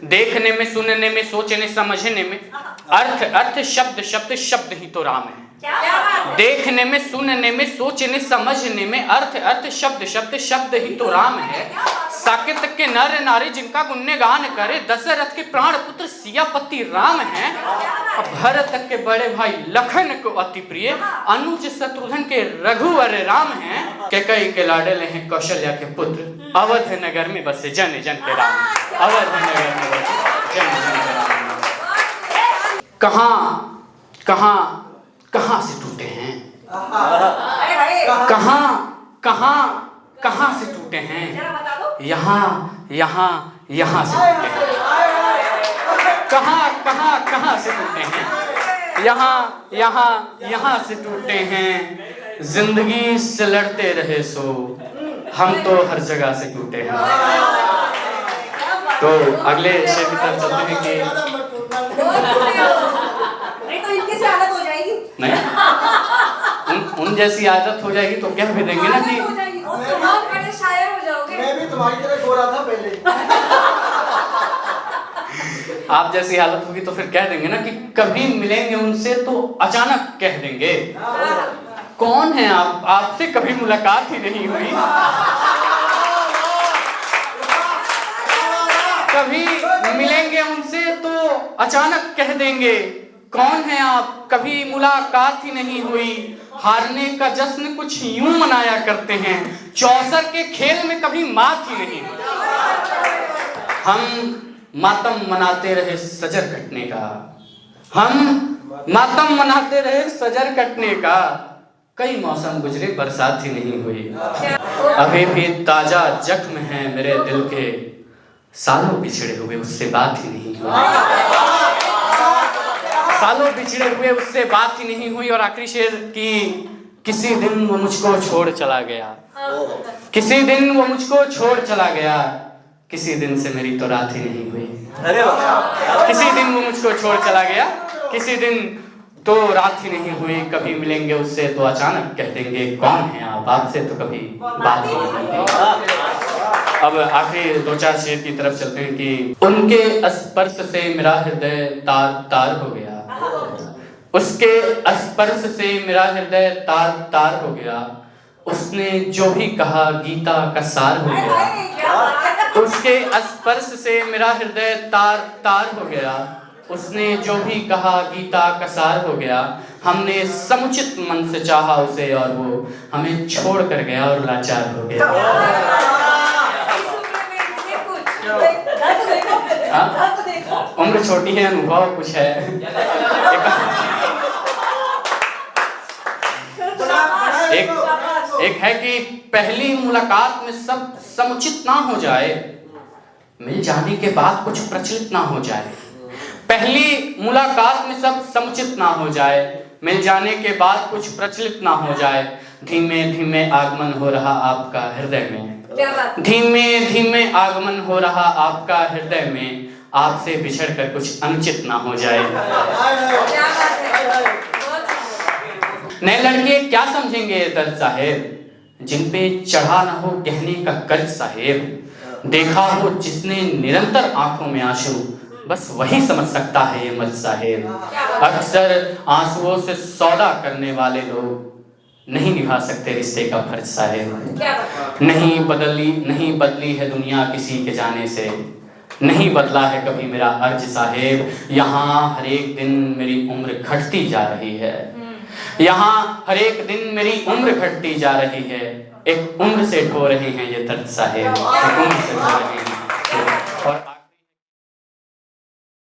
देखने में, सुनने में, सोचने समझने में अर्थ अर्थ, शब्द शब्द, शब्द ही तो राम है। देखने में, सुनने में, सोचने समझने में अर्थ अर्थ, शब्द शब्द, शब्द ही तो राम है। साकेत के नर नारी जिनका गुणगान करे, दशरथ के प्राण पुत्र सियापति राम है। भरत के बड़े भाई लखन को अति प्रिय, अनुज शत्रुघ्न के रघुवर राम हैं। कैकेयी के लाडले हैं कौशल्या के पुत्र, अवध नगर में बसे जन जन के राम। अवध नगर में बसे जन जन के राम। कहां से टूटे हैं, कहां से टूटे हैं, यहाँ से टूटे हैं। कहां से टूटे हैं, यहाँ से टूटे हैं। जिंदगी से लड़ते रहे सो, हम तो हर जगह से टूटे हैं। तो अगले शेर की तरफ चलते हैं कि नहीं, उन जैसी आदत हो जाएगी तो कह भी देंगे ना कि मैं भी तुम्हारी तरह गोरा था पहले। आप जैसी हालत होगी तो फिर कह देंगे ना कि कभी मिलेंगे उनसे तो अचानक कह देंगे। कौन है आप, आपसे कभी मुलाकात ही नहीं हुई। कभी मिलेंगे उनसे तो अचानक कह देंगे। कौन है आप, कभी मुलाकात ही नहीं हुई। हारने का जश्न कुछ यूं मनाया करते हैं, चौसर के खेल में कभी मात ही नहीं हुई। हम मातम मनाते रहे सजर कटने का, हम मातम मनाते रहे सजर कटने का। कई मौसम गुजरे बरसात ही नहीं हुई। अभी भी ताजा जख्म है मेरे दिल के, सालों बिछड़े हुए उससे बात ही नहीं हुई। सालों बिछड़े हुए उससे बात ही नहीं हुई। और आखिरी शेर की, किसी दिन वो मुझको छोड़ चला गया, किसी दिन वो मुझको छोड़ चला गया, किसी दिन से मेरी तो रात ही नहीं हुई। किसी दिन वो मुझको छोड़ चला गया, किसी दिन तो रात ही नहीं हुई। कभी मिलेंगे उससे तो अचानक कह देंगे कौन है आप, आपसे तो कभी बात ही नहीं हुई। अब आखिरी दो चार शेर की तरफ चलते हैं कि उनके स्पर्श से मेरा हृदय तार तार हो गया, उसके स्पर्श से मेरा हृदय तार तार हो गया। उसने जो भी कहा गीता का सार हो गया, उसके स्पर्श से मेरा हृदय तार तार हो गया। उसने जो भी कहा गीता का सार हो गया। हमने समुचित मन से चाहा उसे और वो हमें छोड़ कर गया और लाचार हो गया। उम्र छोटी है, अनुभव कुछ है। एक है कि पहली मुलाकात में सब समुचित ना हो जाए, मिल जाने के बाद कुछ प्रचलित ना हो जाए। पहली मुलाकात में सब समुचित ना हो जाए, मिल जाने के बाद कुछ प्रचलित ना हो जाए। धीमे धीमे आगमन हो रहा आपका हृदय में, धीमे धीमे आगमन हो रहा आपका हृदय में। आपसे बिछड़ कर कुछ अनुचित ना हो जाए। नए लड़के क्या समझेंगे दर्द साहेब, जिन पे चढ़ा ना हो गहने का कर्ज साहेब। देखा हो जिसने निरंतर आंखों में आंसू, बस वही समझ सकता है ये मर्द साहेब। अक्सर आंसुओं से सौदा करने वाले लोग नहीं निभा सकते रिश्ते का फर्ज साहेब। नहीं बदली है दुनिया किसी के जाने से, नहीं बदला है कभी मेरा अर्ज साहेब। यहाँ हर एक दिन मेरी उम्र घटती जा रही है, यहाँ हर एक दिन मेरी उम्र घटती जा रही है। एक उम्र से ढो रहे हैं ये दर्द साहेब, एक उम्र से ढो रहे हैं।